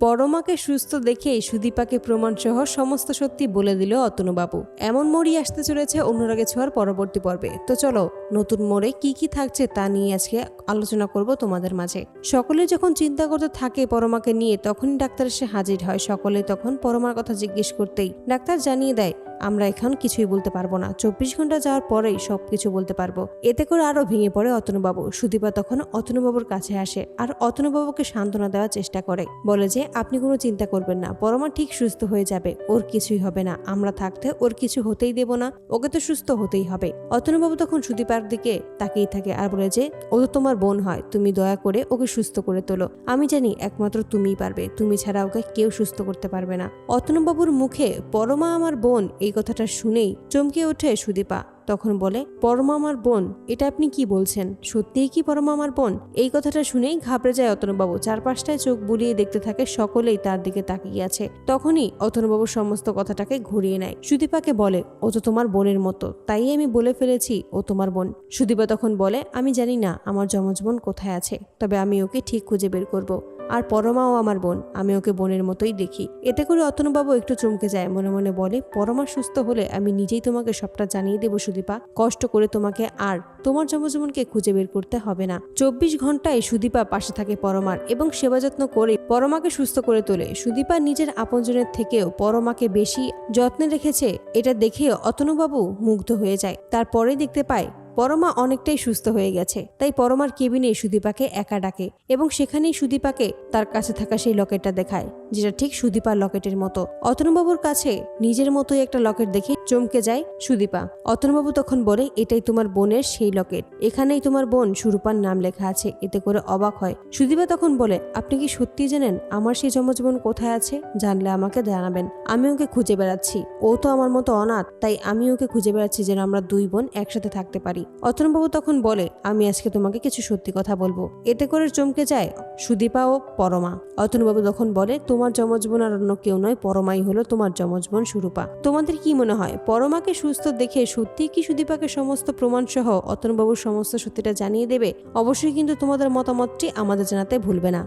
পরমাকে সুস্থ দেখেই সুদীপাকে প্রমাণসহ সমস্ত সত্যি বলে দিল অতনুবাবু। এমন মোড়ই আসতে চলেছে অনুরাগে ছোঁয়ার পরবর্তী পর্বে। তো চলো নতুন মোড়ে কি কি থাকছে তা নিয়ে আজকে আলোচনা করব তোমাদের মাঝে। সকলে যখন চিন্তা করতে থাকে পরমাকে নিয়ে, তখনই ডাক্তার এসে হাজির হয়। সকলে তখন পরমার কথা জিজ্ঞেস করতেই ডাক্তার জানিয়ে দেয়, আমরা এখন কিছুই বলতে পারবো না, 24 ঘন্টা যাওয়ার পরেই সবকিছু বলতে পারবো। এতে করে আরো ভেঙে পড়ে অতনুবাবু। সুদীপা তখন অতনুবাবুর কাছে আসে আর অতনুবাবুকে সান্ত্বনা দেওয়ার চেষ্টা করে, বলে যে আপনি কোনো চিন্তা করবেন না, পরমা ঠিক সুস্থ হয়ে যাবে, ওর কিছুই হবে না, আমরা থাকতে ওর কিছু হতেই দেব না, ওকে তো সুস্থ হতেই হবে। অতনুবাবু তখন সুদীপার দিকে তাকিয়ে থাকে আর বলে যে ও তো তোমার বোন হয়, তুমি দয়া করে ওকে সুস্থ করে তোলো। আমি জানি একমাত্র তুমিই পারবে, তুমি ছাড়া ওকে কেউ সুস্থ করতে পারবে না। অতনুবাবুর মুখে পরমা আমার বোন এই কথাটা শুনেই চমকে ওঠে সুদীপা। তখন বলে, পরমা আমার বোন? এটা আপনি কি বলছেন? সত্যিই কি পরমা আমার বোন? এই কথাটা শুনেই ঘাবড়ে যায় অতনুবাবু। চারপাশটায় চোখ বুলিয়ে দেখতে থাকে, সকলেই তার দিকে তাকিয়ে আছে। তখনই অতনুবাবু সমস্ত কথাটাকে ঘুরিয়ে নেয়। সুদীপাকে বলে, ও তো তোমার বোনের মতো, তাই আমি বলে ফেলেছি ও তোমার বোন। সুদীপা তখন বলে, আমি জানি না আমার যমজ বোন কোথায় আছে, তবে আমি ওকে ঠিক খুঁজে বের করব। আর পরমাও আমার বোন, আমি ওকে বোনের মতোই দেখি। এতে করে অতনুবাবু একটু চমকে যায়, মনে মনে বলে, পরমা সুস্থ হলে আমি নিজেই তোমাকে সবটা জানিয়ে দেবো সুদীপা, কষ্ট করে তোমাকে আর তোমার যমজবোনকে খুঁজে বের করতে হবে না। 24 ঘন্টায় সুদীপা পাশে থাকে পরমার এবং সেবা যত্ন করে পরমাকে সুস্থ করে তোলে। সুদীপা নিজের আপনজনের থেকেও পরমাকে বেশি যত্নে রেখেছে, এটা দেখে অতনুবাবু মুগ্ধ হয়ে যায়। তারপরে দেখতে পায় পরমা অনেকটাই সুস্থ হয়ে গেছে। তাই পরমার কেবিনে সুদীপাকে একা ডাকে এবং সেখানেই সুদীপাকে তার কাছে থাকা সেই লকেটটা দেখায়, যেটা ঠিক সুদীপার লকেটের মতো। অতনুবাবুর কাছে নিজের মতোই একটা লকেট দেখে চমকে যায় সুদীপা। অতনুবাবু তখন বলে, এটাই তোমার বোনের সেই লকেট, এখানেই তোমার বোন সুরূপার নাম লেখা আছে। এতে করে অবাক হয় সুদীপা। তখন বলে, আপনি কি সত্যি জানেন আমার সেই যমজ বোন কোথায় আছে? জানলে আমাকে জানাবেন, আমি ওকে খুঁজে বেড়াচ্ছি। ও তো আমার মতো অনাথ, তাই আমি ওকে খুঁজে বেড়াচ্ছি যেন আমরা দুই বোন একসাথে থাকতে পারি। অতনুবাবু তখন বলে, আমি আজকে তোমাকে কিছু সত্যি কথা বলবো। এতে করে চমকে যায় সুদীপা ও পরমা। অতনুবাবু তখন বলে, তোমার যমজ বোন আর অন্য কেউ নয়, পরমাই হলো তোমার যমজ বোন সুরূপা। তোমাদের কি মনে হয় পরমাকে সুস্থ দেখে সত্যি কি সুদীপাকে সমস্ত প্রমাণ সহ অতনুবাবুর সমস্ত সত্যিটা জানিয়ে দেবে? অবশ্যই কিন্তু তোমাদের মতামতটি আমাদের জানাতে ভুলবে না।